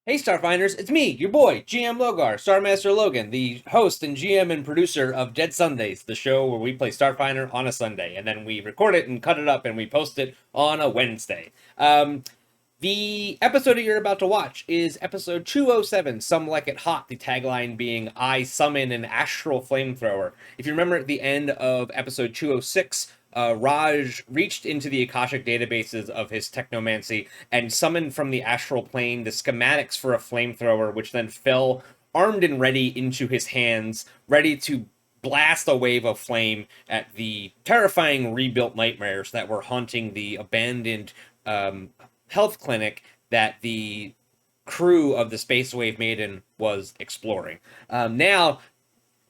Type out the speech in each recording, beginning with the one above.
Hey Starfinders, it's me, your boy, GM Logar, Starmaster Logan, the host and GM and producer of Dead Sundays, the show where we play Starfinder on a Sunday, and then we record it and cut it up and we post it on a Wednesday. The episode that you're about to watch is episode 207, Some Like It Hot, the tagline being, I summon an astral flamethrower. If you remember at the end of episode 206, Raj reached into the akashic databases of his technomancy and summoned from the astral plane the schematics for a flamethrower, which then fell armed and ready into his hands, ready to blast a wave of flame at the terrifying rebuilt nightmares that were haunting the abandoned health clinic that the crew of the Space Wave Maiden was exploring. Now,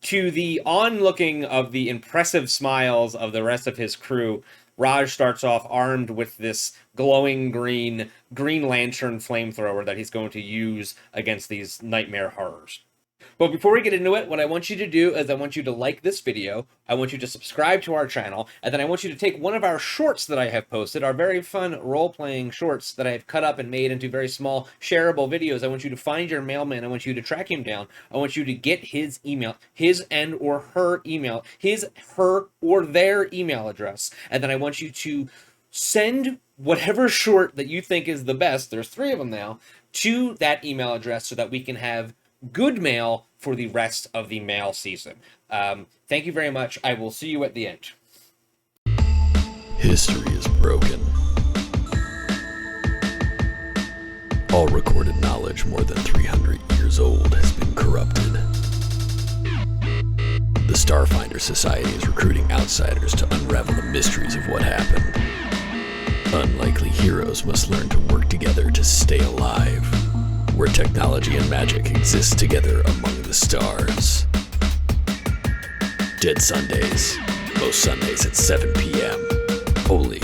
to the onlooking of the impressive smiles of the rest of his crew, Raj starts off armed with this glowing Green Lantern flamethrower that he's going to use against these nightmare horrors. But before we get into it, what I want you to do is I want you to like this video, I want you to subscribe to our channel, and then I want you to take one of our shorts that I have posted, our very fun role-playing shorts that I have cut up and made into very small, shareable videos. I want you to find your mailman, I want you to track him down, I want you to get his email, his and or her email, his, her, or their email address, and then I want you to send whatever short that you think is the best, there's 3 of them now, to that email address so that we can have good mail for the rest of the mail season. Thank you very much. I will see you at the end. History is broken. All recorded knowledge more than 300 years old has been corrupted. The Starfinder Society is recruiting outsiders to unravel the mysteries of what happened. Unlikely heroes must learn to work together to stay alive, where technology and magic exist together among the stars. Dead Sundays, most Sundays at 7 p.m. Only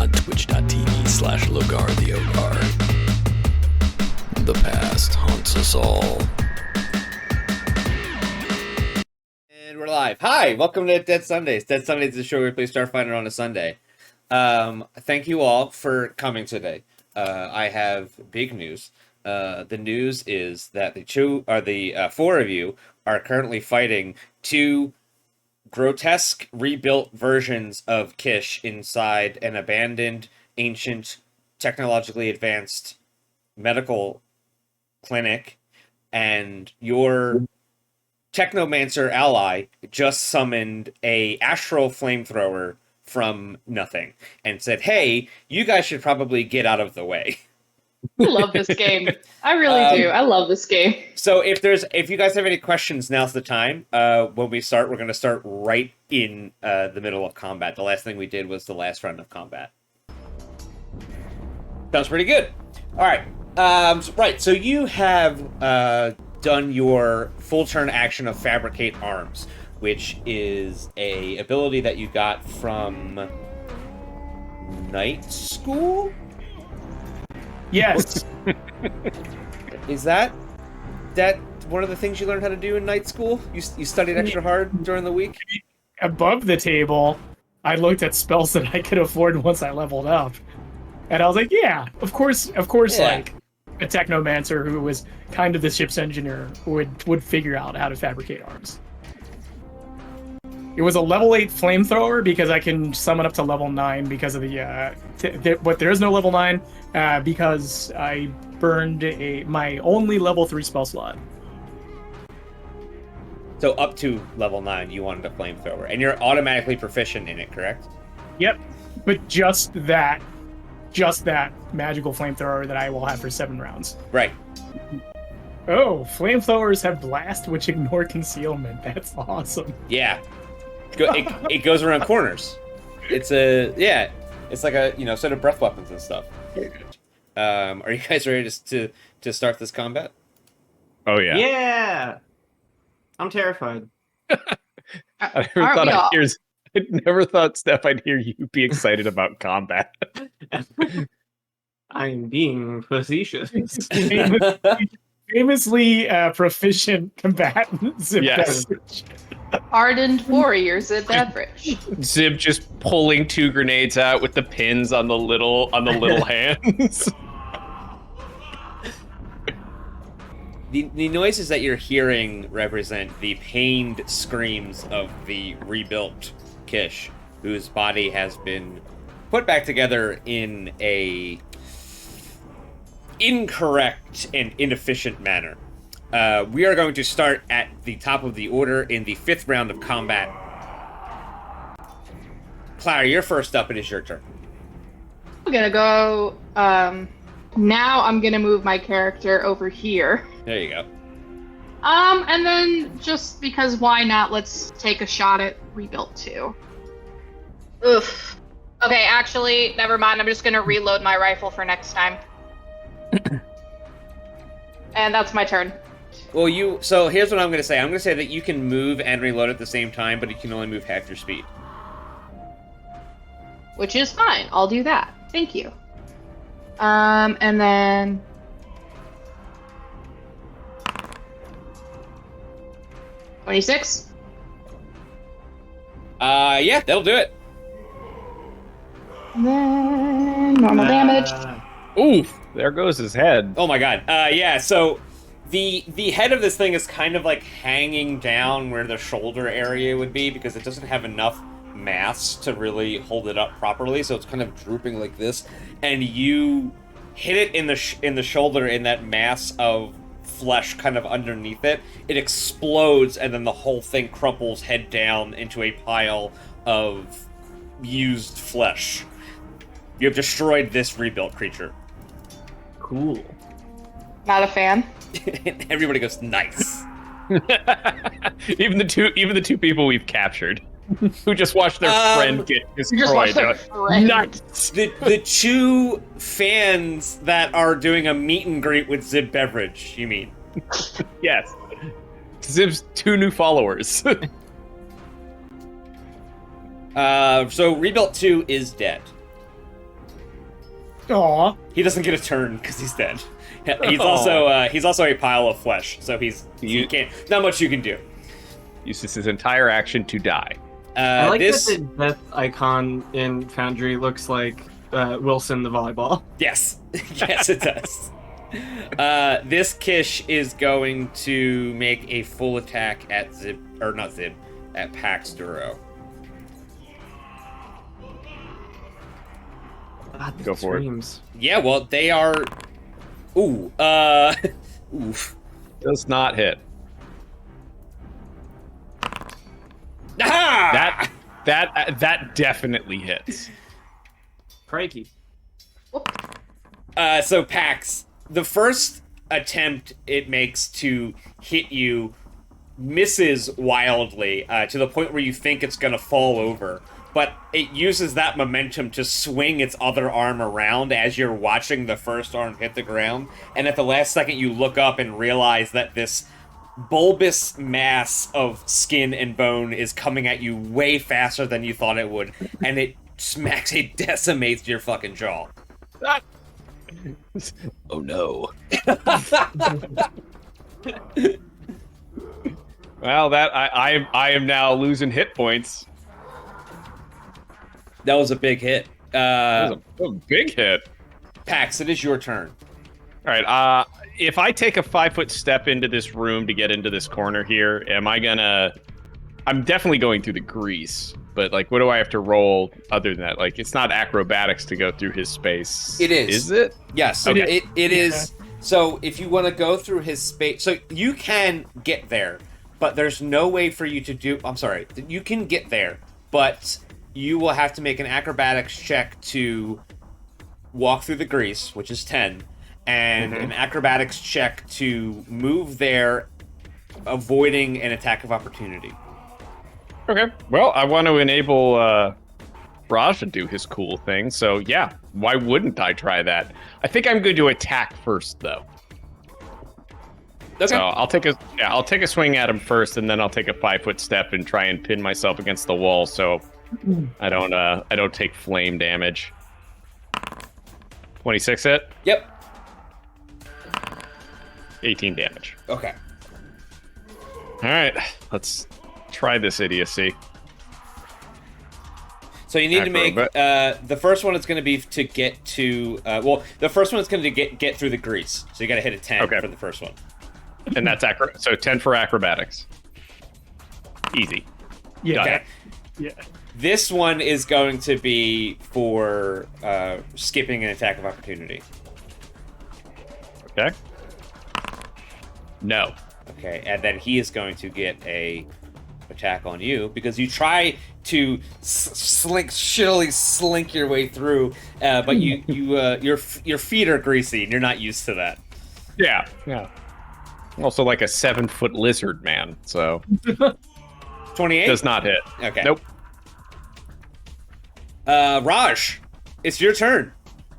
on twitch.tv/Logar the Ogar. The past haunts us all. And we're live. Hi, welcome to Dead Sundays. Dead Sundays is the show where we play Starfinder on a Sunday. Thank you all for coming today. I have big news. The news is that the 4 of you are currently fighting 2 grotesque rebuilt versions of Kish inside an abandoned, ancient, technologically advanced medical clinic, and your technomancer ally just summoned a astral flamethrower from nothing and said, hey, you guys should probably get out of the way. I love this game. I really do. I love this game. So if you guys have any questions, now's the time. When we start, we're going to start right in the middle of combat. The last thing we did was the last round of combat. Sounds pretty good. All right. So you have done your full turn action of Fabricate Arms, which is a ability that you got from Night School? Yes. Is that one of the things you learned how to do in night school? You studied extra hard during the week? Above the table, I looked at spells that I could afford once I leveled up. And I was like, yeah, of course, Yeah. like a technomancer who was kind of the ship's engineer would figure out how to fabricate arms. It was a level 8 flamethrower because I can summon up to level 9 because of but there is no level 9 because I burned my only level 3 spell slot. So up to level 9, you wanted a flamethrower, and you're automatically proficient in it, correct? Yep, but just that magical flamethrower that I will have for 7 rounds. Right. Oh, flamethrowers have blast which ignore concealment. That's awesome. Yeah. It goes around corners. It's like a set of breath weapons and stuff. Are you guys ready to start this combat? Oh yeah. Yeah. I'm terrified. I never thought, Steph, I'd hear you be excited about combat. I'm being facetious. Famously proficient combatants. Yes. Ardent warriors at beverage. Zib just pulling 2 grenades out with the pins on the little hands. The noises that you're hearing represent the pained screams of the rebuilt Kish, whose body has been put back together in a incorrect and inefficient manner. We are going to start at the top of the order in the 5th round of combat. Clara, you're first up. It is your turn. I'm gonna go. Now I'm gonna move my character over here. There you go. And then just because why not? Let's take a shot at rebuilt 2. Oof. Okay, actually, never mind. I'm just gonna reload my rifle for next time. And that's my turn. Well, so here's what I'm going to say. I'm going to say that you can move and reload at the same time, but you can only move half your speed. Which is fine. I'll do that. Thank you. And then... $26? Yeah, that'll do it. And then normal damage. Oof! There goes his head. Oh my god. Yeah, so the head of this thing is kind of like hanging down where the shoulder area would be because it doesn't have enough mass to really hold it up properly, so it's kind of drooping like this. And you hit it in the shoulder in that mass of flesh kind of underneath it. It explodes, and then the whole thing crumples head down into a pile of used flesh. You have destroyed this rebuilt creature. Cool. Not a fan. Everybody goes, nice. even the two people we've captured, who just watched their friend get destroyed. Nuts. The 2 fans that are doing a meet and greet with Zib Beverage, you mean? Yes. Zib's 2 new followers. So rebuilt 2 is dead. Aw. He doesn't get a turn because he's dead. He's also a pile of flesh, so he can't. Not much you can do. Uses his entire action to die. I like that the death icon in Foundry looks like Wilson the volleyball. Yes, yes, it does. This Kish is going to make a full attack at at Pax Duro. God, Go for it. Yeah, well, they are. Oof. Does not hit. Aha! That definitely hits. Crikey. So Pax, the first attempt it makes to hit you misses wildly to the point where you think it's going to fall over. But it uses that momentum to swing its other arm around as you're watching the first arm hit the ground. And at the last second, you look up and realize that this bulbous mass of skin and bone is coming at you way faster than you thought it would. And it smacks, it decimates your fucking jaw. Oh no. Well, that I am now losing hit points. That was a big hit. That was a big hit. Pax, it is your turn. All right. If I take a 5-foot step into this room to get into this corner here, I'm definitely going through the grease. But like, what do I have to roll other than that? Like, it's not acrobatics to go through his space. It is. Is it? Yes. Okay. It is. So if you want to go through his space, so you can get there, but there's no way for you to do. I'm sorry. You can get there, but you will have to make an acrobatics check to walk through the grease, which is 10, and an acrobatics check to move there, avoiding an attack of opportunity. Okay. Well, I want to enable Raj to do his cool thing, so yeah, why wouldn't I try that? I think I'm going to attack first, though. Okay. So I'll take a swing at him first, and then I'll take a 5-foot step and try and pin myself against the wall, so I don't take flame damage. 26 hit? Yep. 18 damage. Okay. All right, let's try this idiocy. So you need to make the first one is going to be to get to the first one is going to get through the grease. So you got to hit a 10 for the first one. And that's so 10 for acrobatics. Easy. Yeah. Got it. Yeah. This one is going to be for skipping an attack of opportunity. Okay. No. Okay, and then he is going to get a attack on you because you try to shittily slink your way through, but your feet are greasy and you're not used to that. Yeah. Yeah. Also like a 7-foot lizard man, so 28 does not hit. Okay. Nope. Raj, it's your turn.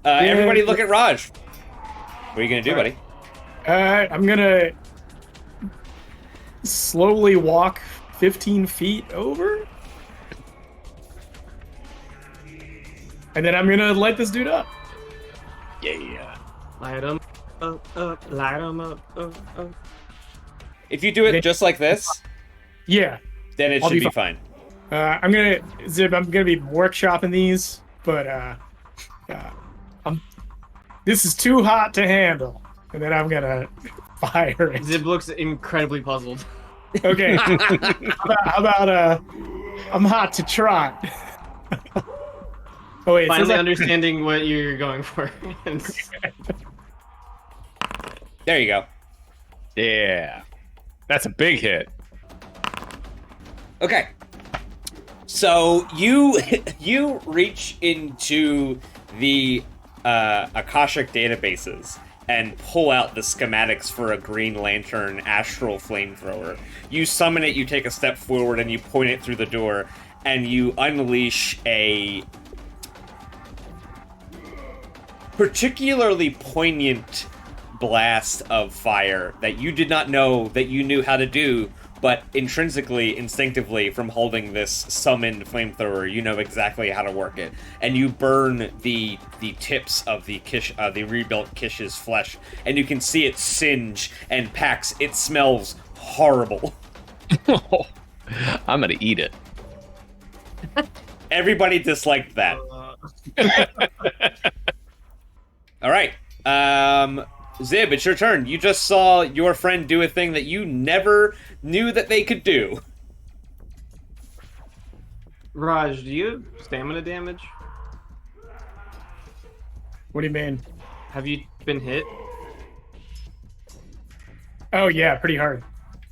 Everybody look at Raj. What are you gonna do, buddy? I'm gonna slowly walk 15 feet over. And then I'm gonna light this dude up. Yeah. Light him up, light him up. If you do it just like this, Yeah. then it I'll should be be fine. I'm gonna be workshopping these, but this is too hot to handle. And then I'm gonna fire it. Zib looks incredibly puzzled. Okay. how about I'm hot to trot. Oh wait, it says Finally I- understanding what you're going for. There you go. Yeah. That's a big hit. Okay. So you reach into the akashic databases and pull out the schematics for a Green Lantern astral flamethrower. You summon it, you take a step forward, and you point it through the door, and you unleash a particularly poignant blast of fire that you did not know that you knew how to do, but intrinsically, instinctively, from holding this summoned flamethrower, you know exactly how to work it, and you burn the tips of the rebuilt Kish's flesh, and you can see it singe and Pax. It smells horrible. I'm gonna eat it. Everybody disliked that. All right, Zib, it's your turn. You just saw your friend do a thing that you never knew that they could do. Raj, do you have stamina damage? What do you mean? Have you been hit? Oh yeah, pretty hard.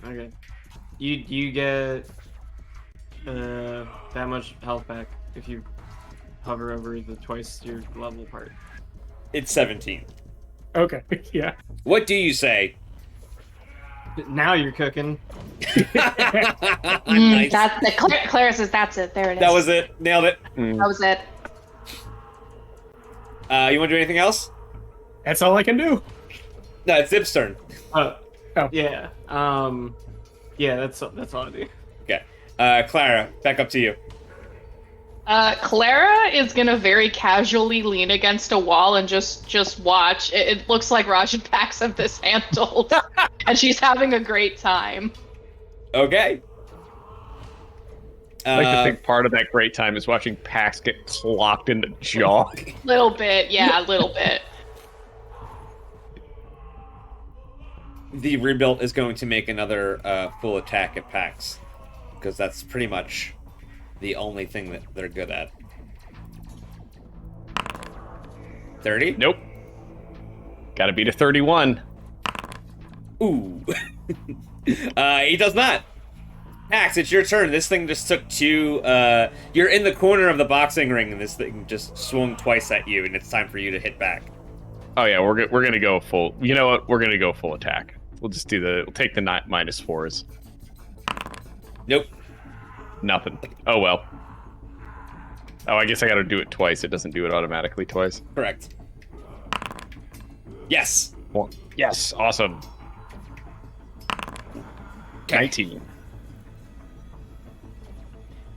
Okay. You get that much health back if you hover over the twice your level part. It's 17. Okay, yeah. What do you say? Now you're cooking. Nice. That's it. Clara says that's it. There it is. That was it. Nailed it. That was it. You want to do anything else? That's all I can do. No, it's Zib's turn. Oh. Yeah. Yeah, that's all I do. Okay. Clara, back up to you. Clara is gonna very casually lean against a wall and just watch. It looks like Raj and Pax have this handled, and she's having a great time. Okay. I like to think part of that great time is watching Pax get clocked in the jaw. Little bit, yeah, a little bit. The rebuilt is going to make another full attack at Pax, because that's pretty much the only thing that they're good at. 30? Nope. Gotta beat a 31. Ooh. He does not. Pax, it's your turn. This thing just took two. You're in the corner of the boxing ring, and this thing just swung twice at you, and it's time for you to hit back. Oh yeah, we're gonna go full. You know what? We're gonna go full attack. We'll just do we'll take the -4s. Nope. Nothing. Oh well. Oh, I guess I gotta do it twice. It doesn't do it automatically twice. Correct. Yes. Well, yes. Awesome. 19.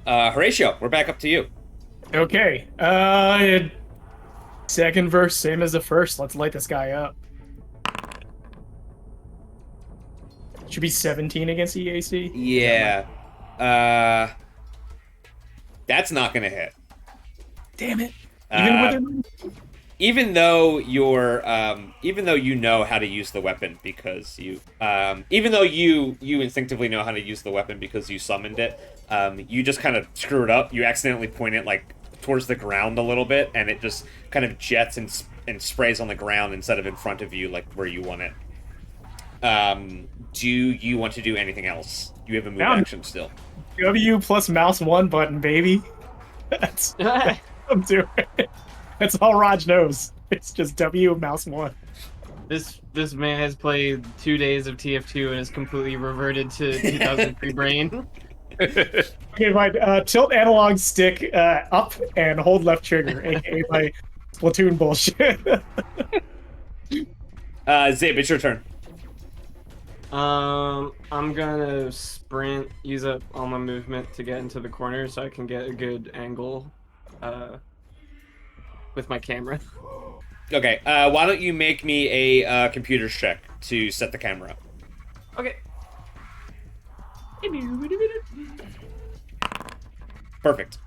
Horatio, we're back up to you. Okay. Second verse, same as the first. Let's light this guy up. Should be 17 against EAC. Yeah. That's not gonna hit. Damn it. Even with even though you know how to use the weapon because even though you instinctively know how to use the weapon because you summoned it, you just kind of screw it up. You accidentally point it like towards the ground a little bit, and it just kind of jets and sprays on the ground instead of in front of you, like where you want it. Do you want to do anything else? You have a move action still. W plus mouse 1 button, baby. That's I'm doing. That's all Raj knows. It's just W mouse 1. This man has played 2 days of TF2 and is completely reverted to 2003 brain. Okay, fine. Tilt analog stick up and hold left trigger, aka my Splatoon bullshit. Zib, it's your turn. I'm gonna sprint, use up all my movement to get into the corner so I can get a good angle with my camera. Okay, why don't you make me a computer's check to set the camera up? Okay. Perfect.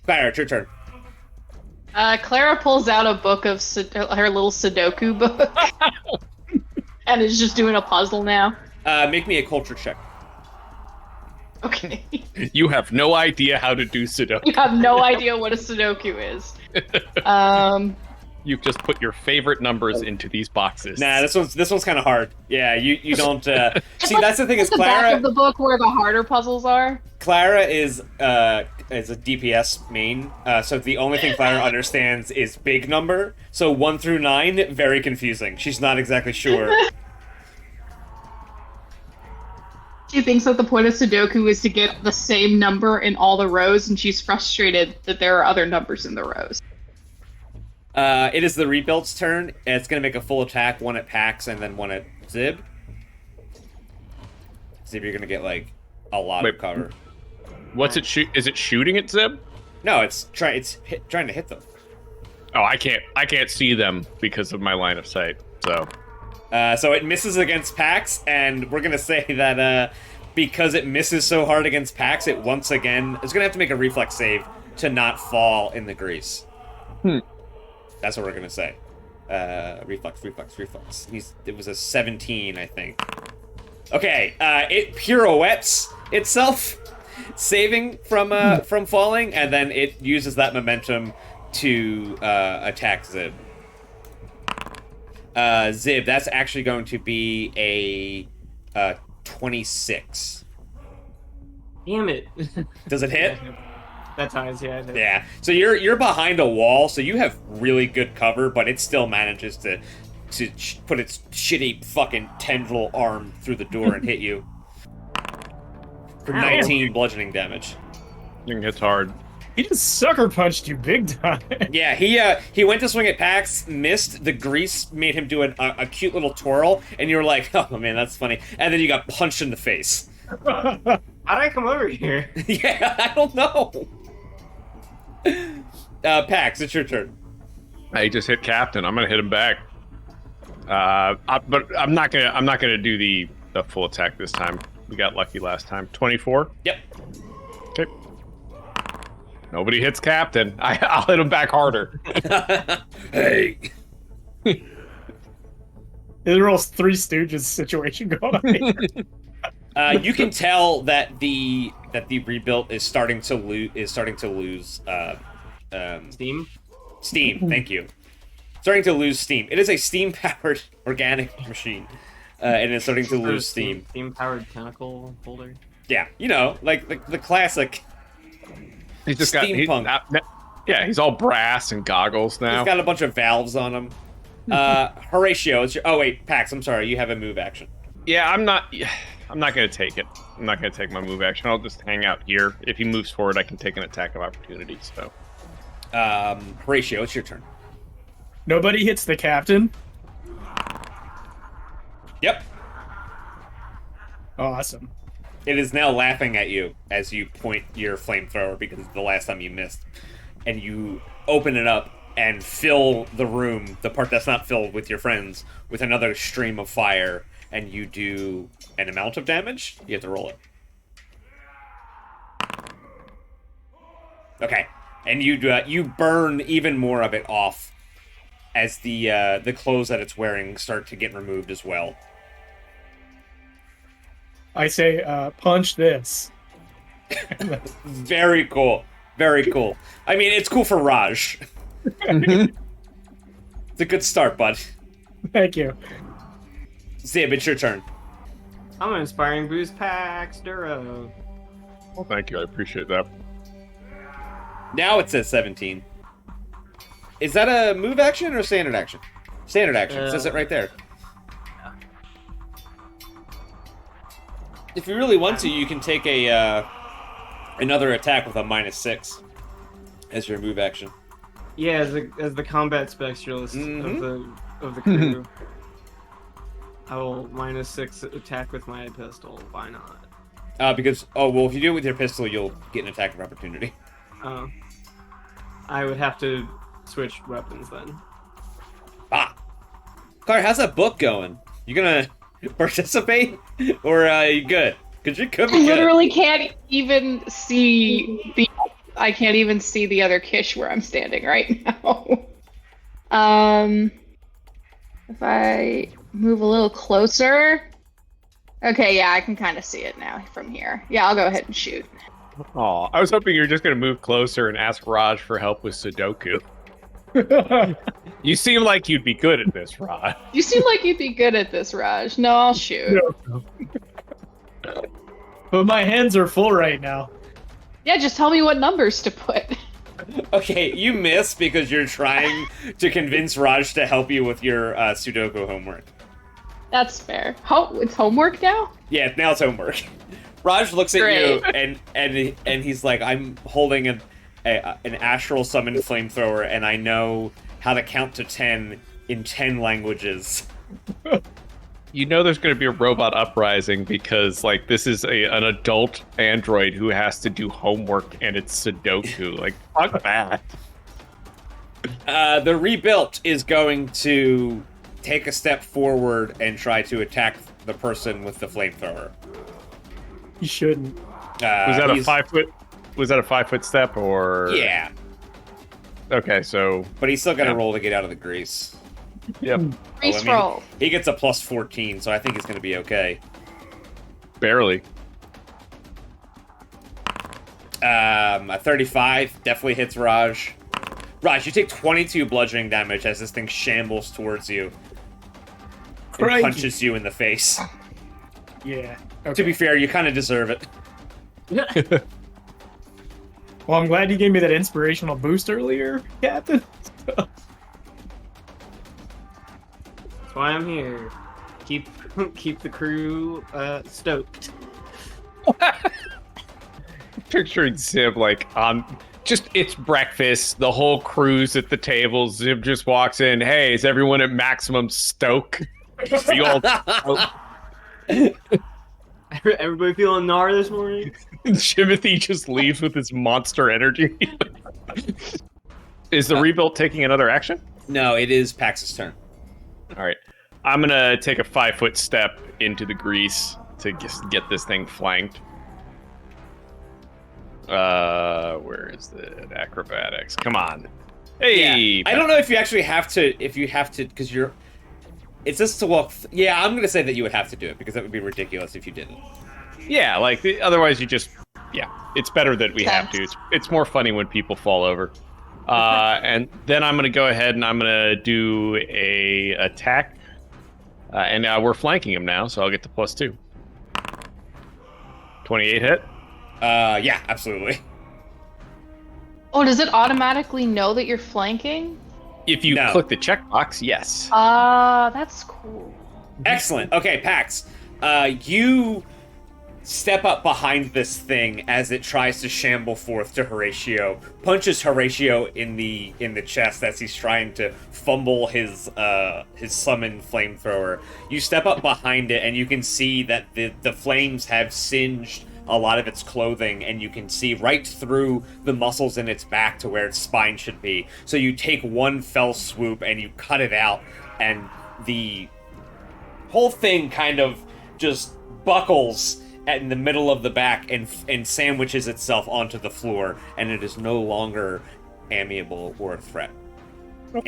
Clara, it's your turn. Clara pulls out a book of her little Sudoku book, and is just doing a puzzle now. Make me a culture check. Okay. You have no idea how to do Sudoku. You have no idea what a Sudoku is. You've just put your favorite numbers into these boxes. Nah, this one's kind of hard. Yeah, you don't. See, that's the thing is the back Clara. of the book where the harder puzzles are. Clara is a DPS main, so the only thing Clara understands is big number. So 1 through 9, very confusing. She's not exactly sure. She thinks that the point of Sudoku is to get the same number in all the rows, and she's frustrated that there are other numbers in the rows. It is the rebuild's turn. And it's gonna make a full attack, one at Pax and then one at Zib. Zib, you're gonna get like a lot of cover. What's it shoot? Is it shooting at Zib? No, it's trying to hit them. Oh, I can't see them because of my line of sight. So it misses against Pax, and we're gonna say that because it misses so hard against Pax, it once again is gonna have to make a reflex save to not fall in the grease. That's what we're gonna say. Reflex. It was a 17, I think. Okay, it pirouettes itself, saving from falling, and then it uses that momentum to attack Zib. Zib, that's actually going to be a 26. Damn it. Does it hit? That ties, yeah. It hits. Yeah. So you're behind a wall, so you have really good cover, but it still manages to put its shitty fucking tendril arm through the door and hit you for 19 bludgeoning damage. I think it's hard. He just sucker punched you big time. Yeah, he went to swing at Pax, missed. The grease made him do a cute little twirl, and you were like, oh man, that's funny. And then you got punched in the face. How'd I come over here? Yeah, I don't know. Pax, it's your turn. I just hit Captain. I'm gonna hit him back. But I'm not gonna do the full attack this time. We got lucky last time. 24. Yep. Okay. Nobody hits Captain. I'll hit him back harder. Hey. There's a real Three Stooges situation going on here. You can tell that the rebuilt is starting to lose Steam? steam. Thank you. Starting to lose steam. It is a steam-powered organic machine, and it's starting to lose steam. Steam-powered tentacle holder? Yeah, you know, like the classic. He's just Steampunk. he's all brass and goggles now. He's got a bunch of valves on him. Horatio, oh wait, Pax, I'm sorry, you have a move action. Yeah, I'm not gonna take it. I'm not gonna take my move action. I'll just hang out here. If he moves forward, I can take an attack of opportunity. So, Horatio, it's your turn. Nobody hits the captain. Yep. Awesome. It is now laughing at you as you point your flamethrower because the last time you missed. And you open it up and fill the room, the part that's not filled with your friends, with another stream of fire. And you do an amount of damage. You have to roll it. Okay. And you burn even more of it off as the clothes that it's wearing start to get removed as well. I say, punch this. Very cool. Very cool. I mean, it's cool for Raj. Mhm. It's a good start, bud. Thank you. Zib, it's your turn. I'm an inspiring boost Pax Duro. Well, thank you. I appreciate that. Now it says 17. Is that a move action or a standard action? Standard action. It says it right there. If you really want to, you can take a another attack with a -6 as your move action. Yeah, as the combat specialist Mhm. of the crew. I will -6 attack with my pistol. Why not? Because if you do it with your pistol, you'll get an attack of opportunity. I would have to switch weapons then. Car, how's that book going? You gonna participate, or you good? Because you could I be good. literally can't even see the. I can't even see the other Kish where I'm standing right now. If I move a little closer. Okay, yeah, I can kind of see it now from here. Yeah, I'll go ahead and shoot. Oh, I was hoping you were just going to move closer and ask Raj for help with Sudoku. You seem like you'd be good at this, Raj. You seem like you'd be good at this, Raj. No, I'll shoot. No. But my hands are full right now. Yeah, just tell me what numbers to put. Okay, you miss because you're trying to convince Raj to help you with your Sudoku homework. That's fair. It's homework now? Yeah, now it's homework. Raj looks at you Great. and he's like, I'm holding an astral summon flamethrower, and I know how to count to 10 in 10 languages. You know there's going to be a robot uprising because, like, this is an adult android who has to do homework and it's Sudoku. Like, fuck that. The rebuilt is going to take a step forward and try to attack the person with the flamethrower. You shouldn't. Was that a 5 foot? Was that a 5 foot step or? Yeah, Okay, so but he's still gonna roll to get out of the grease. yep, Grease roll. He gets a +14, so I think he's gonna be okay. barely. A 35 definitely hits Raj. Raj, you take 22 bludgeoning damage as this thing shambles towards you and Crikey. punches you in the face. Yeah. To Okay. be fair, you kind of deserve it. Well, I'm glad you gave me that inspirational boost earlier, Captain. That's why I'm here. Keep the crew stoked. Picturing Zib like on just it's breakfast, the whole crew's at the table. Zib just walks in. Hey, is everyone at maximum stoke? Are you all Everybody feeling gnar this morning? Timothy just leaves with his monster energy. Is the rebuild taking another action? No, it is Pax's turn. All right. I'm going to take a 5 foot step into the grease to just get this thing flanked. Where is the acrobatics? Come on. Hey. Yeah. I don't know if you actually have to, because you're. It's just to walk. Yeah, I'm going to say that you would have to do it because that would be ridiculous if you didn't. Yeah, like otherwise you just. Yeah, it's better that we have to. It's more funny when people fall over. And then I'm going to go ahead and I'm going to do a attack. And we're flanking him now, so I'll get the +2. 28 hit. Yeah, absolutely. Oh, does it automatically know that you're flanking? If you No. click the checkbox, yes. That's cool. Excellent. Okay, Pax. You step up behind this thing as it tries to shamble forth to Horatio. Punches Horatio in the chest as he's trying to fumble his summon flamethrower. You step up behind it and you can see that the flames have singed a lot of its clothing, and you can see right through the muscles in its back to where its spine should be. So you take one fell swoop and you cut it out, and the whole thing kind of just buckles in the middle of the back and sandwiches itself onto the floor, and it is no longer amiable or a threat.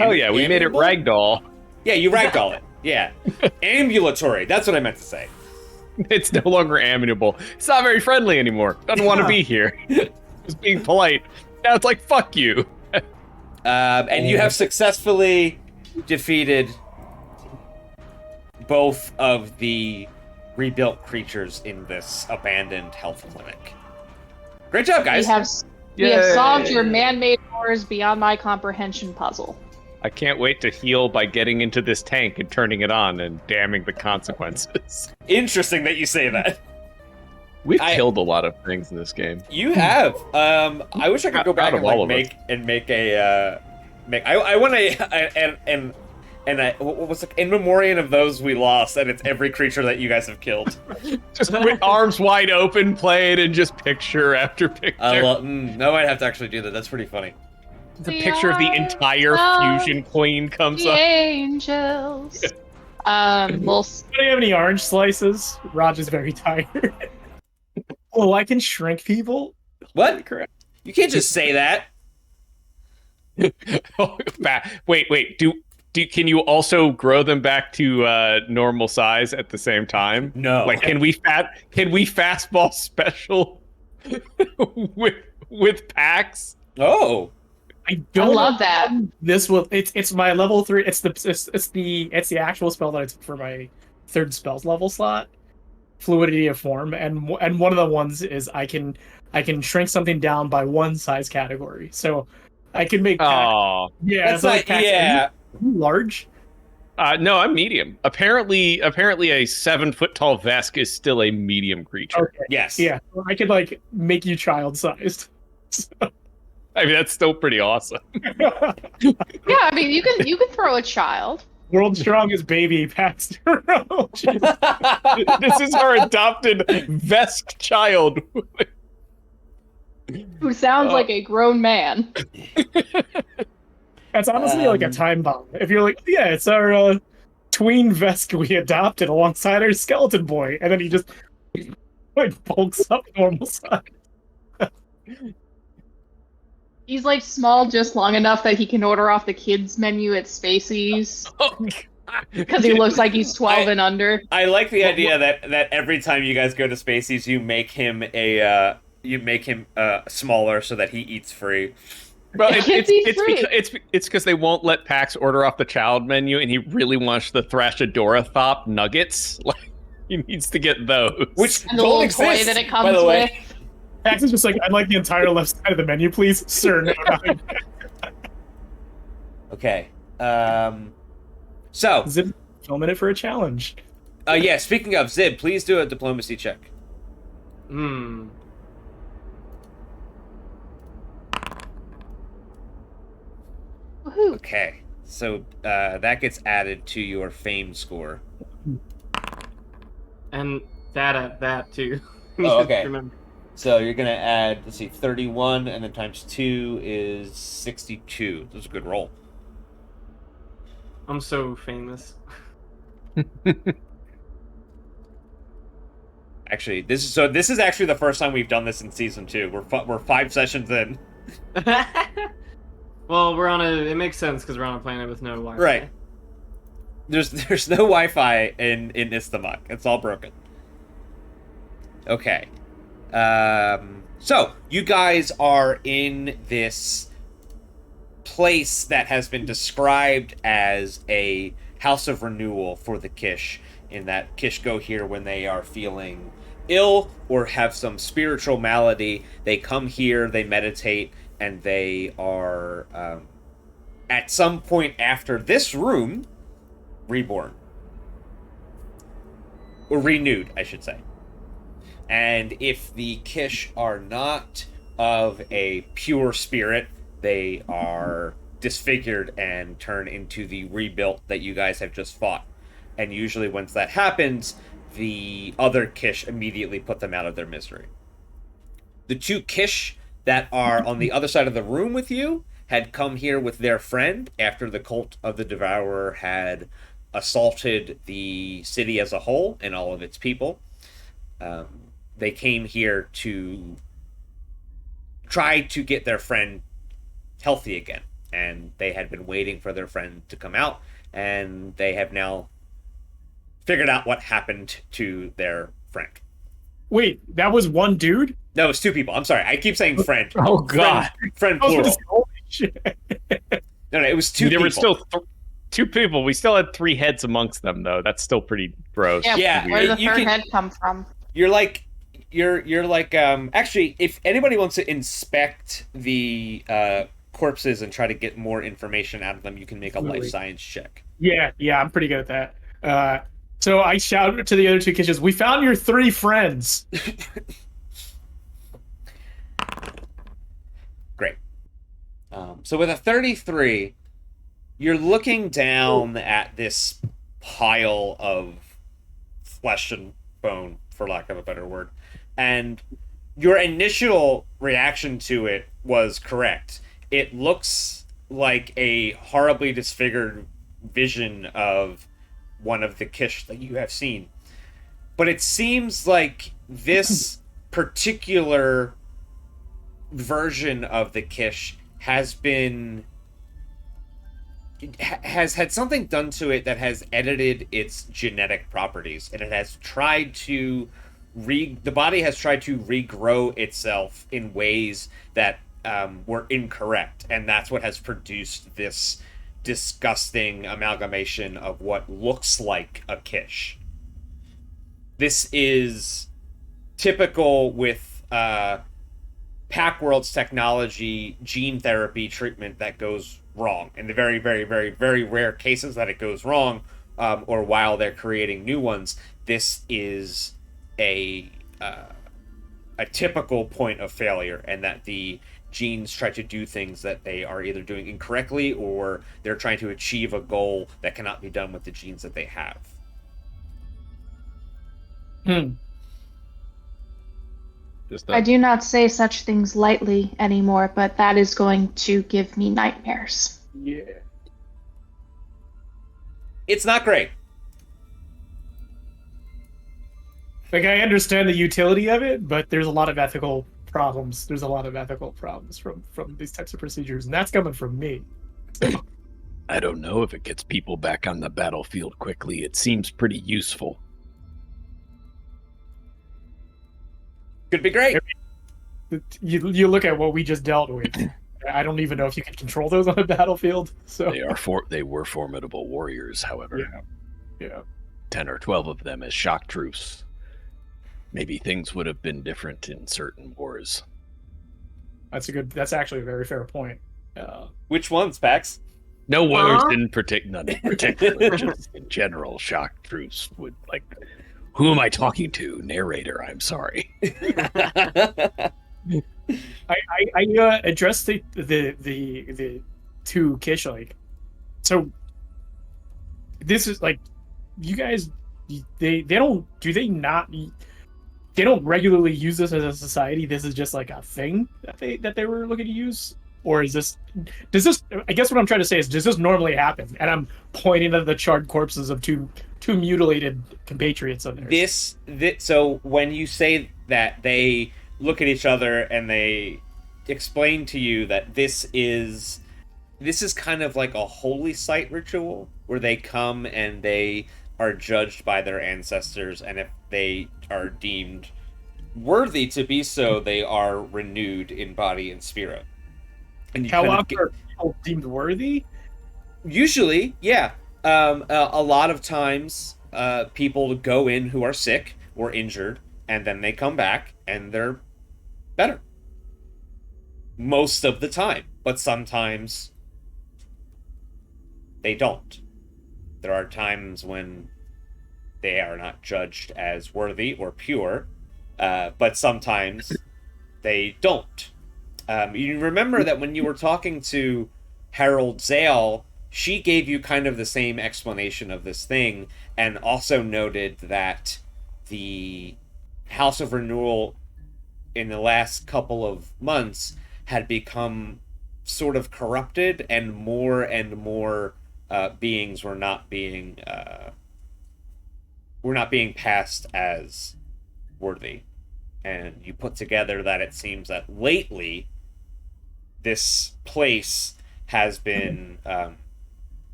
Oh yeah, we made it Amiable? ragdoll. Yeah, you ragdoll it. Yeah. Ambulatory. That's what I meant to say. It's no longer amiable. It's not very friendly anymore. Doesn't want to be here. Just being polite. Now it's like, fuck you. And you have successfully defeated both of the rebuilt creatures in this abandoned health clinic. Great job, guys. We have Yay. solved your man-made horrors beyond my comprehension puzzle. I can't wait to heal by getting into this tank and turning it on and damning the consequences. Interesting that you say that. We've killed a lot of things in this game. You have. I wish I could go back Out of and all like of make a I want what was it? In memoriam of those we lost, and it's every creature that you guys have killed. Just with arms wide open, play it, and just picture after picture. No, I'd have to actually do that. That's pretty funny. The picture of the entire fusion queen comes The up. angels. Well, Do you have any orange slices? Raj is very tired. Oh, I can shrink people? What? Correct. You can't just say that. Wait. Can you also grow them back to normal size at the same time? No. Like, can we fastball special with packs? Oh. I don't love that. This will it's my level 3. It's the actual spell that I took for my 3rd spells level slot. Fluidity of form, and one of the ones is I can shrink something down by 1 size category. So I can make Oh, yeah, That's so like, like packs- yeah. Are you large? no, I'm medium. Apparently, a 7-foot tall Vesk is still a medium creature. Okay. Yes. Yeah, I could like make you child sized. I mean, that's still pretty awesome. yeah, I mean, you can throw a child. World's strongest baby passed around. This is our adopted Vesk child. Who sounds like a grown man. That's honestly like a time bomb. If you're like, yeah, it's our tween Vesk we adopted alongside our skeleton boy, and then he just like bulks up normal size. He's like small just long enough that he can order off the kids menu at Spacey's because he looks like he's 12 and under. I like the idea that every time you guys go to Spacey's, you make him smaller so that he eats free. Well, Kids eat free. it's because they won't let Pax order off the child menu, and he really wants the Thrashadora Thop nuggets. Like, he needs to get those. Which And the don't little exist, toy that it by comes the way. with. Max is just like, I'd like the entire left side of the menu, please, sir. No, no. Okay. So, Zip, filming it for a challenge. yeah, speaking of Zib, please do a diplomacy check. Hmm. Woohoo. Okay. So, that gets added to your fame score. And that too. Oh, okay. Remember. So you're gonna add, let's see, 31, and then times 2 is 62. That's a good roll. I'm so famous. Actually, this is actually the first time we've done this in season 2. We're 5 sessions in. Well, it makes sense because we're on a planet with no Wi-Fi. Right. There's no Wi-Fi in Istamok. It's all broken. Okay. So you guys are in this place that has been described as a house of renewal for the Kish, in that Kish go here when they are feeling ill or have some spiritual malady. They come here, they meditate, and they are at some point after this room reborn, or renewed, I should say. And if the Kish are not of a pure spirit, they are disfigured and turn into the rebuilt that you guys have just fought. And usually once that happens, the other Kish immediately put them out of their misery. The 2 Kish that are on the other side of the room with you had come here with their friend after the Cult of the Devourer had assaulted the city as a whole and all of its people. they came here to try to get their friend healthy again, and they had been waiting for their friend to come out, and they have now figured out what happened to their friend. Wait, that was one dude? No, it's two people. I'm sorry. I keep saying friend. Oh, God. Friend I was gonna plural. say, holy shit. No, it was two There people. were still two people. We still had 3 heads amongst them, though. That's still pretty gross. Yeah, Where did the you third can- head come from? You're like actually, if anybody wants to inspect the corpses and try to get more information out of them, you can make a life Really? science check. Yeah, I'm pretty good at that. So I shouted to the other 2 kitchens, we found your 3 friends. Great. So with a 33, you're looking down at this pile of flesh and bone, for lack of a better word, and your initial reaction to it was correct. It looks like a horribly disfigured vision of one of the Kish that you have seen. But it seems like this particular version of the Kish has had something done to it that has edited its genetic properties, and it has tried to the body has tried to regrow itself in ways that were incorrect, and that's what has produced this disgusting amalgamation of what looks like a Kish. This is typical with Packworld's technology gene therapy treatment that goes wrong. In the very, very, very, very rare cases that it goes wrong, or while they're creating new ones, this is a typical point of failure, and that the genes try to do things that they are either doing incorrectly, or they're trying to achieve a goal that cannot be done with the genes that they have. I do not say such things lightly anymore, but that is going to give me nightmares. Yeah. It's not great. Like, I understand the utility of it, but there's a lot of ethical problems. There's a lot of ethical problems from these types of procedures, and that's coming from me. I don't know if it gets people back on the battlefield quickly. It seems pretty useful. Could be great. You look at what we just dealt with. I don't even know if you can control those on a battlefield. So They were formidable warriors, however. yeah. 10 or 12 of them as shock troops. Maybe things would have been different in certain wars. That's actually a very fair point. Which ones, Pax? No wars none in particular, just in general, shock troops would who am I talking to? Narrator, I'm sorry. I addressed the 2 Kish, so this is you guys, they don't regularly use this as a society. This is just a thing that they were looking to use, or does this I guess what I'm trying to say is, does this normally happen? And I'm pointing at the charred corpses of two mutilated compatriots of theirs. So when you say that, they look at each other and they explain to you that this is kind of like a holy site ritual where they come and they are judged by their ancestors, and if they are deemed worthy to be so, they are renewed in body and spirit. And How often are people deemed worthy? Usually, yeah. A lot of times, people go in who are sick or injured, and then they come back and they're better. Most of the time, but sometimes they don't. There are times when they are not judged as worthy or pure, but sometimes they don't. You remember that when you were talking to Harold Zale, she gave you kind of the same explanation of this thing, and also noted that the House of Renewal in the last couple of months had become sort of corrupted, and more beings were not being passed as worthy. and you put together that it seems that lately this place has been,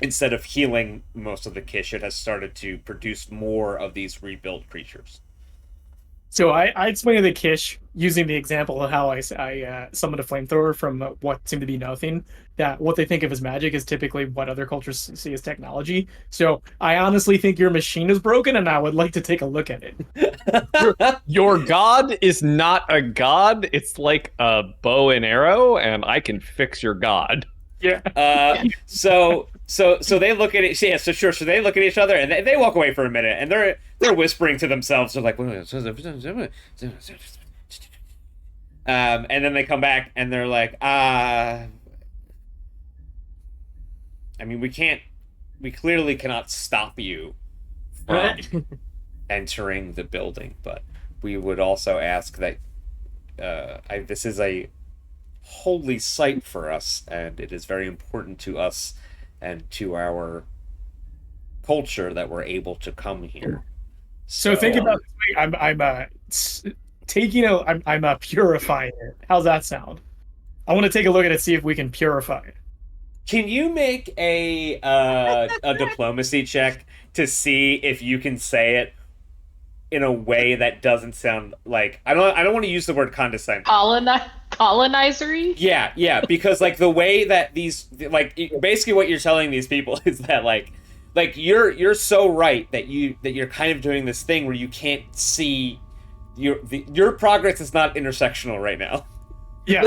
instead of healing most of the Kish, it has started to produce more of these rebuilt creatures. So I explained to the Kish, using the example of how I summoned a flamethrower from what seemed to be nothing, that what they think of as magic is typically what other cultures see as technology. So I honestly think your machine is broken, and I would like to take a look at it. Your god is not a god. It's like a bow and arrow, and I can fix your god. Yeah. So they look at it. Yeah. So sure. So they look at each other and they walk away for a minute, and they're whispering to themselves. They're like, and then they come back and they're like, I mean, we clearly cannot stop you from entering the building, but we would also ask that this is a holy site for us, and it is very important to us and to our culture that we're able to come here. So think about I'm purifying it. How's that sound? I want to take a look at it, see if we can purify it. Can you make a diplomacy check to see if you can say it in a way that doesn't sound like I don't want to use the word condescending. Colonizery? Yeah, because like the way that these basically what you're telling these people is that like you're so right that you're kind of doing this thing where you can't see your progress is not intersectional right now. Yeah.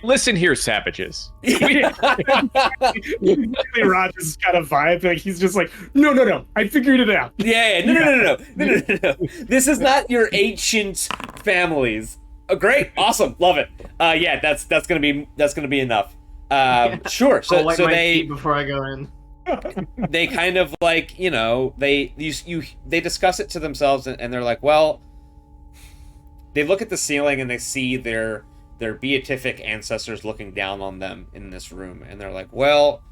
Listen here, savages. Rogers is kind of vibe. Like he's just like, no, I figured it out. Yeah, no. This is not your ancient families. Oh, great, awesome, love it. Yeah, that's gonna be enough. Sure. So they before I go in. They kind of like they discuss it to themselves and they're like, well, they look at the ceiling and they see their beatific ancestors looking down on them in this room, and they're like, well,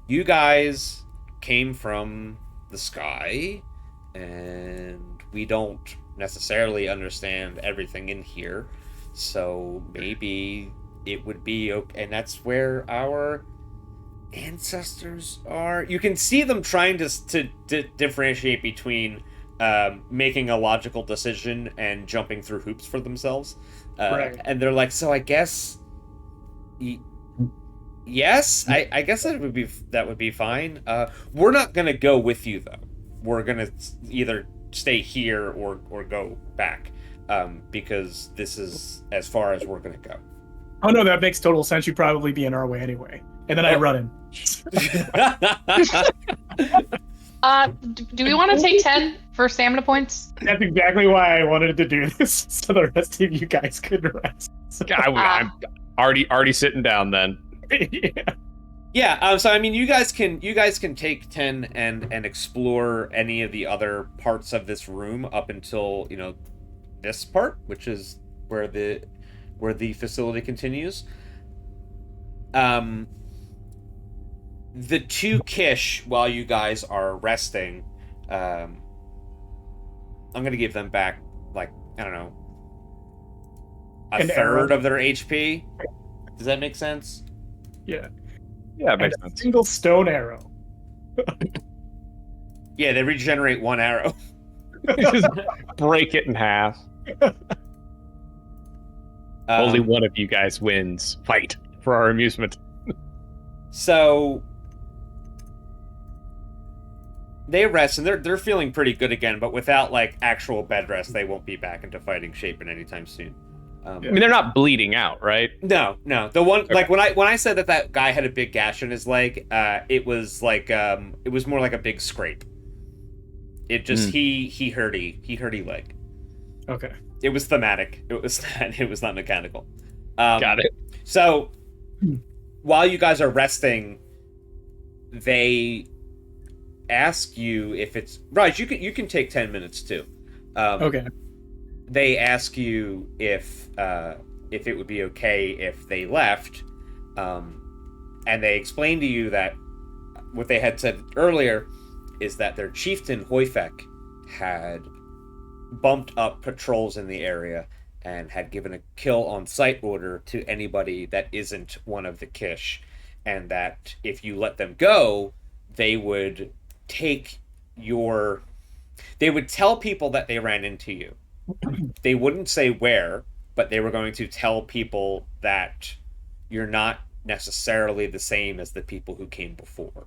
you guys came from the sky, and we don't necessarily understand everything in here, so maybe it would be okay. And that's where our ancestors are. You can see them trying to differentiate between making a logical decision and jumping through hoops for themselves. Right. And they're like, so I guess yes, I guess that would be fine. We're not gonna go with you though. We're gonna either stay here or go back, because this is as far as we're gonna go. Oh no, that makes total sense. You'd probably be in our way anyway. And then I run in. Do we want to take 10 for stamina points? That's exactly why I wanted to do this, so the rest of you guys could rest. So. I'm already sitting down then. Yeah. So I mean, you guys can take 10 and explore any of the other parts of this room up until this part, which is where the facility continues. The two Kish, while you guys are resting, I'm gonna give them back, like, I don't know, a third of their HP. Does that make sense? Yeah. Yeah, it makes and a sense. single stone arrow. Yeah, they regenerate one arrow. Just break it in half. Only one of you guys wins. Fight for our amusement. So they rest, and they're feeling pretty good again, but without like actual bed rest, they won't be back into fighting shape in anytime soon. I mean, they're not bleeding out, right? No. The one like when I said that guy had a big gash in his leg, it was like it was more like a big scrape. It just he hurty leg. Okay. It was thematic. It was not mechanical. Got it. So while you guys are resting, they ask you if it's right. You can take 10 minutes too. Okay. They ask you if it would be okay if they left, and they explain to you that what they had said earlier is that their chieftain Hoifek had bumped up patrols in the area and had given a kill on sight order to anybody that isn't one of the Kish, and that if you let them go, they would take your... They would tell people that they ran into you. They wouldn't say where, but they were going to tell people that you're not necessarily the same as the people who came before.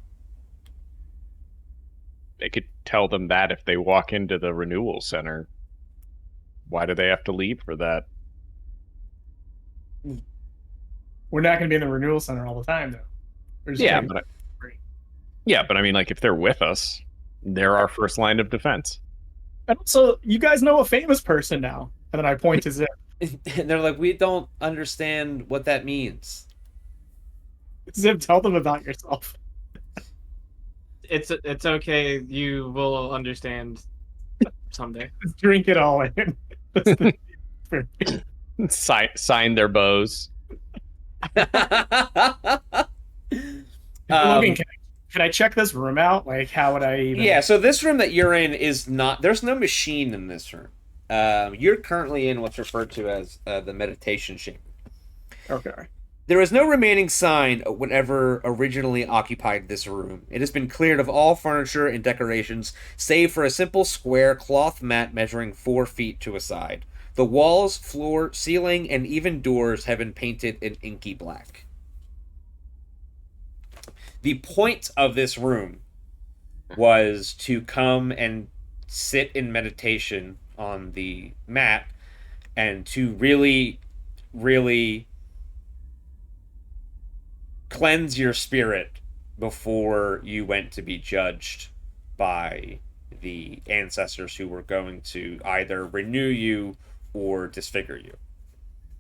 They could tell them that if they walk into the renewal center. Why do they have to leave for that? We're not going to be in the renewal center all the time, though. Yeah, but I mean, like, if they're with us, they're our first line of defense. And also, you guys know a famous person now. And then I point to Zip. And they're like, we don't understand what that means. Zip, tell them about yourself. It's okay. You will understand someday. Just drink it all in. Sign their bows. Logan, can I check this room out? Like, how would I even... Yeah, so this room that you're in is not... There's no machine in this room. You're currently in what's referred to as the meditation chamber. Okay. There is no remaining sign of whatever originally occupied this room. It has been cleared of all furniture and decorations, save for a simple square cloth mat measuring 4 feet to a side. The walls, floor, ceiling, and even doors have been painted in inky black. The point of this room was to come and sit in meditation on the mat and to really, really cleanse your spirit before you went to be judged by the ancestors who were going to either renew you or disfigure you.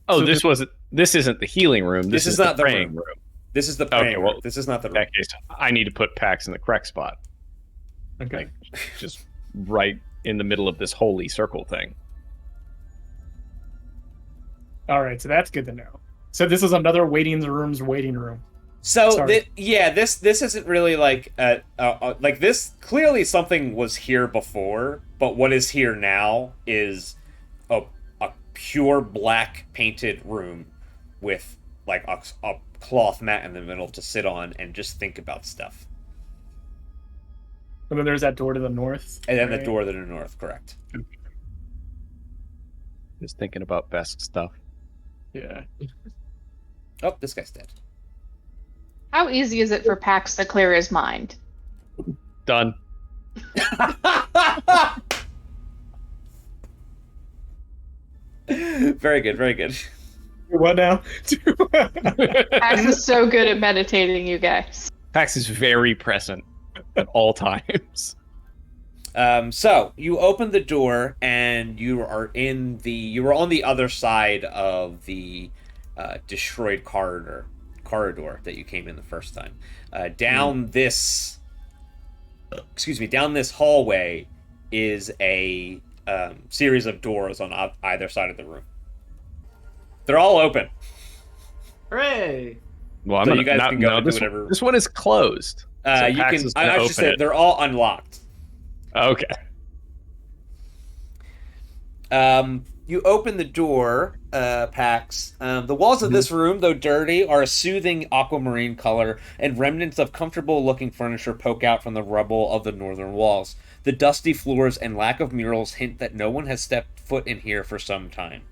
Oh, So this isn't the healing room. This is not the the praying room. room. This is the praying well, room. This is not the In room. that case, I need to put Pax in the correct spot. Okay. Like, just right in the middle of this holy circle thing. All right, so that's good to know. So this is another waiting room. So Sorry. this isn't really like like this. Clearly, something was here before, but what is here now is a pure black painted room with like a cloth mat in the middle to sit on and just think about stuff. And then there's that door to the north. And then right? the door to the north, correct? Just thinking about best stuff. Yeah. Oh, this guy's dead. How easy is it for Pax to clear his mind? Done. Very good, very good. What now? Pax is so good at meditating, you guys. Pax is very present at all times. So you open the door and you are on the other side of the destroyed corridor that you came in the first time. Down this hallway is a series of doors on either side of the room. They're all open. Hooray! Well, I'm So gonna, you guys can go and do this, whatever. this one is closed. So You Pax can. is gonna I should open say it. they're all unlocked. Okay. You open the door, Pax. The walls of this room, though dirty, are a soothing aquamarine color, and remnants of comfortable-looking furniture poke out from the rubble of the northern walls. The dusty floors and lack of murals hint that no one has stepped foot in here for some time.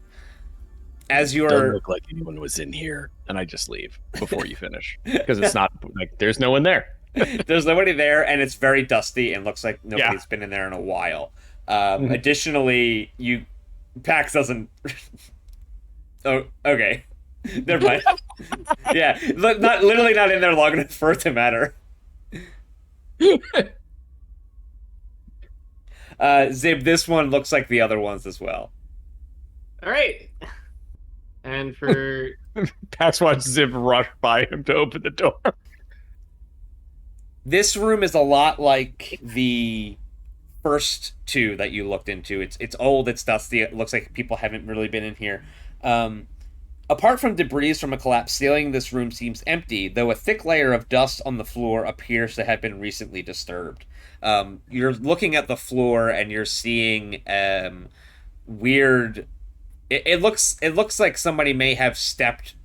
As Doesn't you're... look like anyone was in here, and I just leave before you finish because it's not like there's no one there. There's nobody there, and it's very dusty, and looks like nobody's been in there in a while. Additionally, Pax doesn't... Oh, okay. Never mind. Yeah, literally not in there long enough for it to matter. Zib, this one looks like the other ones as well. All right. And for Pax watched Zip rush by him to open the door. This room is a lot like the first two that you looked into. It's old, it's dusty, it looks like people haven't really been in here. Apart from debris from a collapsed ceiling, this room seems empty, though a thick layer of dust on the floor appears to have been recently disturbed. You're looking at the floor and you're seeing weird. It looks like somebody may have stepped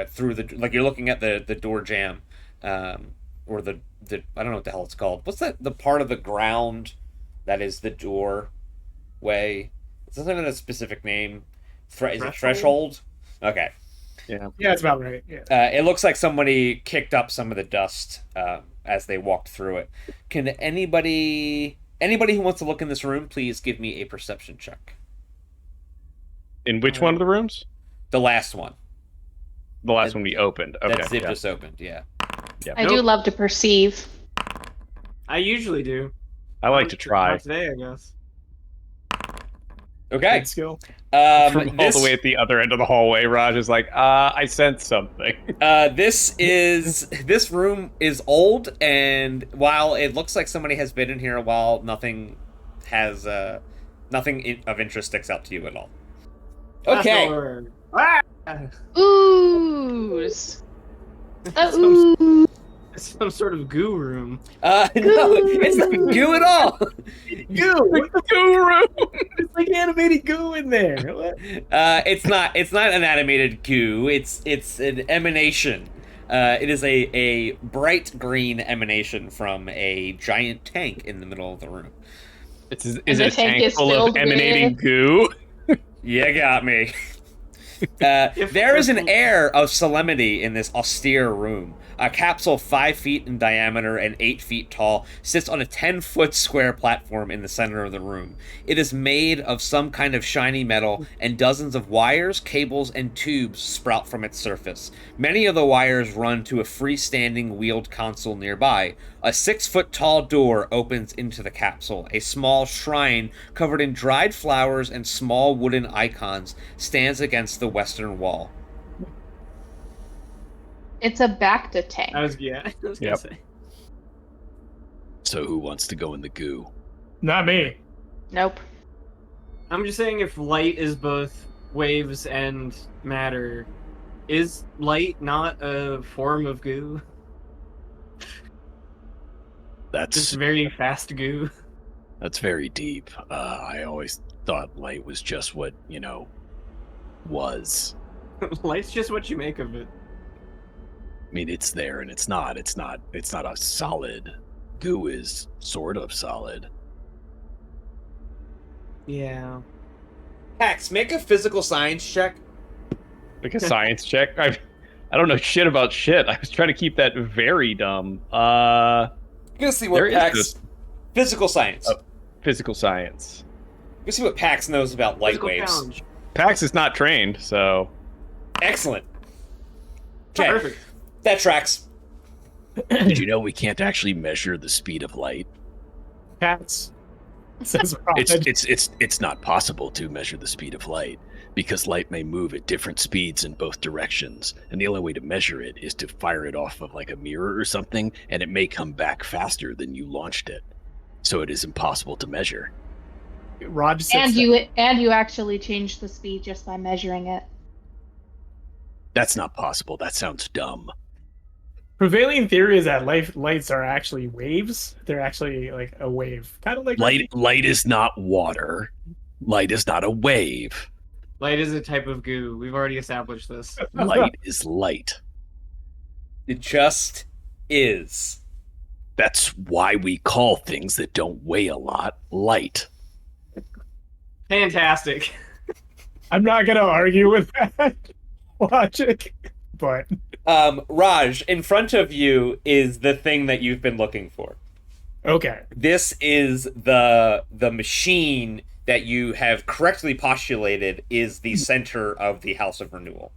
through the, like, you're looking at the door jamb, or the I don't know what the hell it's called. What's that? The part of the ground that is the doorway. It's not even a specific name. Is it threshold? Okay. Yeah. Yeah, it's about right. Yeah. It looks like somebody kicked up some of the dust as they walked through it. Can anybody who wants to look in this room, please give me a perception check? In which one of the rooms? The last one. The last one we opened. Okay. That Ziv just opened, yeah. I do love to perceive. I usually do. I like to try. Not today, I guess. Okay. Good skill. From all the way at the other end of the hallway, Raj is like, I sense something. This room is old, and while it looks like somebody has been in here a while, nothing of interest sticks out to you at all. Okay. Ooze. Ooh. It's some sort of goo room. No, it's not goo at all. Goo. What's the goo room? It's like animated goo in there. What? It's not an animated goo. It's an emanation. It is a bright green emanation from a giant tank in the middle of the room. Is the it a tank tank is full of filled emanating with- goo? You got me. There is an air of solemnity in this austere room. A capsule 5 feet in diameter and 8 feet tall sits on a 10-foot square platform in the center of the room. It is made of some kind of shiny metal, and dozens of wires, cables, and tubes sprout from its surface. Many of the wires run to a freestanding wheeled console nearby. A 6-foot-tall door opens into the capsule. A small shrine covered in dried flowers and small wooden icons stands against the western wall. It's a Bacta tank. I was gonna Yep. say. So who wants to go in the goo? Not me. Nope. I'm just saying, if light is both waves and matter, is light not a form of goo? That's Just very fast goo. That's very deep. I always thought light was just what, was. Light's just what you make of it. I mean, it's there and it's not. It's not a solid. Goo is sort of solid. Yeah. Pax, make a physical science check. Like a science check? I don't know shit about shit. I was trying to keep that very dumb. You're gonna see what There is Pax. this- Physical science. Oh. Physical science. You're gonna see what Pax knows about light Physical waves. challenge. Pax is not trained, so Excellent. Okay, Perfect. that tracks. Did you know we can't actually measure the speed of light? Cats. Says Rod. It's not possible to measure the speed of light because light may move at different speeds in both directions, and the only way to measure it is to fire it off of like a mirror or something, and it may come back faster than you launched it. So it is impossible to measure. Rod sits And you actually change the speed just by measuring it. That's not possible. That sounds dumb. Prevailing theory is that lights are actually waves. They're actually like a wave, kind of like Light is not water. Light is not a wave. Light is a type of goo. We've already established this. Light is light. It just is. That's why we call things that don't weigh a lot light. Fantastic. I'm not gonna argue with that logic, but Raj, in front of you is the thing that you've been looking for. okay. This is the machine that you have correctly postulated is the center of the House of Renewal.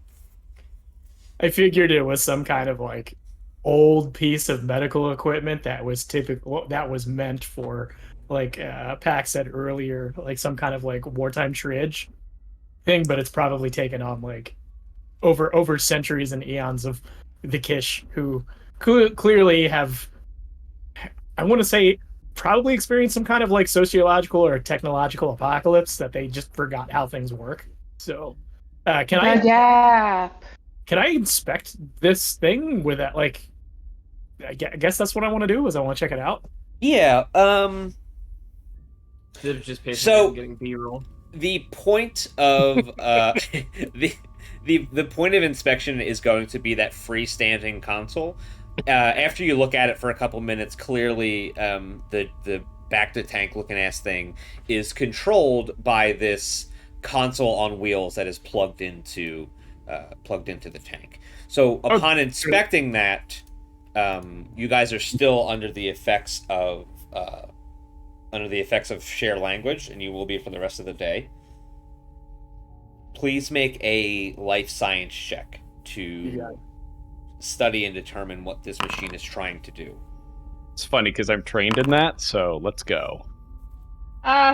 I figured it was some kind of like old piece of medical equipment that was meant for, like Pax said earlier, like some kind of like wartime triage thing, but it's probably taken on like over centuries and eons of the Kish, who clearly have, I want to say, probably experienced some kind of like sociological or technological apocalypse that they just forgot how things work. So Can I Yeah. can I inspect this thing with that? Like, I guess that's what I want to do. Is I want to check it out. Yeah. Instead of just pacing So- and getting B-roll. The point of the point of inspection is going to be that freestanding console. After you look at it for a couple minutes, clearly the back to tank looking ass thing is controlled by this console on wheels that is plugged into the tank. So upon inspecting that, you guys are still under the effects of share language, and you will be for the rest of the day. Please make a life science check to study and determine what this machine is trying to do. It's funny because I'm trained in that, so let's go.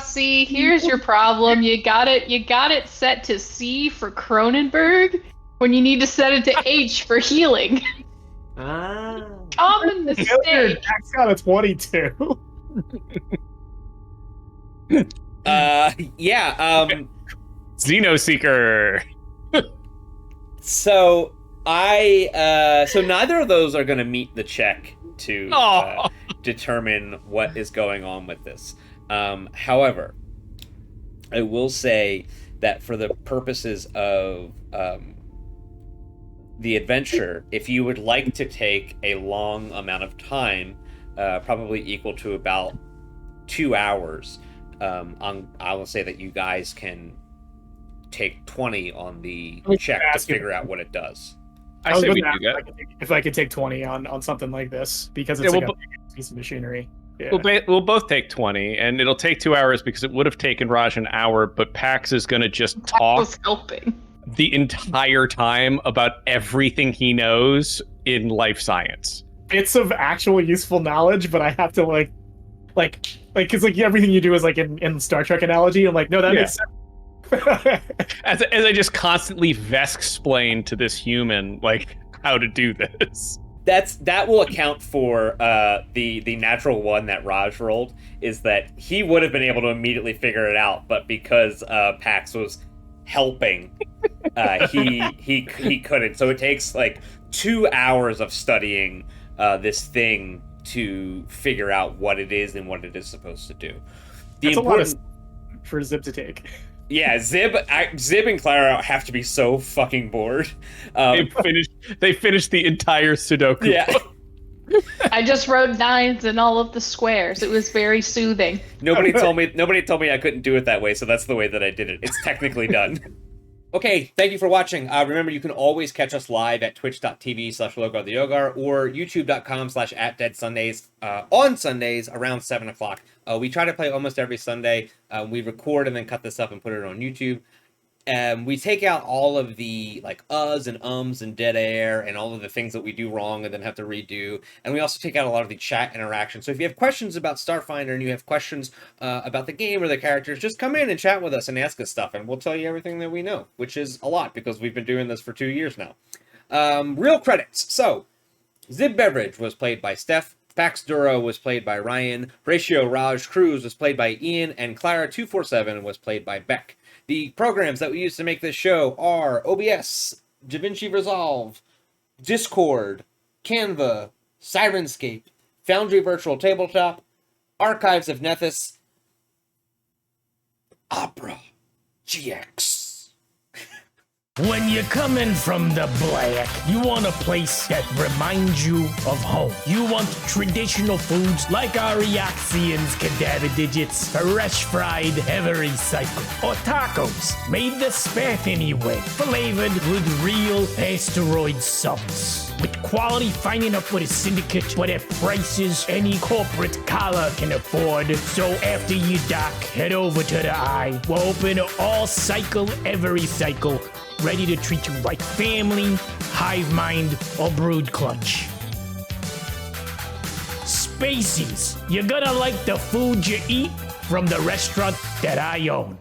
See, here's your problem. You got it set to C for Cronenberg when you need to set it to H for healing. Common mistake. Jack's got a 22. Xenoseeker. So neither of those are going to meet the check to determine what is going on with this. However, I will say that for the purposes of the adventure, if you would like to take a long amount of time, probably equal to about 2 hours, I will say that you guys can take 20 on the check to figure out what it does. I say we do that. If I could take 20 on something like this, because it's like a piece of machinery. Yeah. We'll both take 20, and it'll take 2 hours because it would have taken Raj an hour, but Pax is going to just talk the entire time about everything he knows in life science. Bits of actual useful knowledge, but I have to because everything you do is like in Star Trek analogy. I'm like, no, that makes sense. as I just constantly vesk-splain to this human like how to do this. That will account for the natural one that Raj rolled, is that he would have been able to immediately figure it out, but because Pax was helping, he couldn't. So it takes like 2 hours of studying this thing to figure out what it is and what it is supposed to do. That's a lot of for Zib to take. Yeah, Zib and Clara have to be so fucking bored. They finished the entire Sudoku. Yeah. I just wrote 9s in all of the squares. It was very soothing. Nobody told me I couldn't do it that way, so that's the way that I did it. It's technically done. Okay, thank you for watching. Remember, you can always catch us live at twitch.tv/logartheyogar or youtube.com/@deadsundays on Sundays around 7 o'clock. We try to play almost every Sunday. We record and then cut this up and put it on YouTube. We take out all of the like uhs and ums and dead air and all of the things that we do wrong and then have to redo. And we also take out a lot of the chat interaction. So if you have questions about Starfinder and you have questions about the game or the characters, just come in and chat with us and ask us stuff, and we'll tell you everything that we know, which is a lot because we've been doing this for 2 years now. Real credits. So Zib Beverage was played by Steph. Pax Duro was played by Ryan. Horatio Raj Cruz was played by Ian, and Clara 247 was played by Beck. The programs that we use to make this show are OBS, DaVinci Resolve, Discord, Canva, Sirenscape, Foundry Virtual Tabletop, Archives of Nethys, Opera GX. When you're coming from the black, you want a place that reminds you of home. You want traditional foods like our Eoxians cadaver digits, fresh fried, heavy recycled, or tacos made the Spathany way, flavored with real asteroid sauce. With quality finding up with a syndicate, but at prices any corporate collar can afford. So after you dock, head over to the Eye. We're open all cycle, every cycle, ready to treat you like family, hive mind, or brood clutch. Spacies, you're gonna like the food you eat from the restaurant that I own.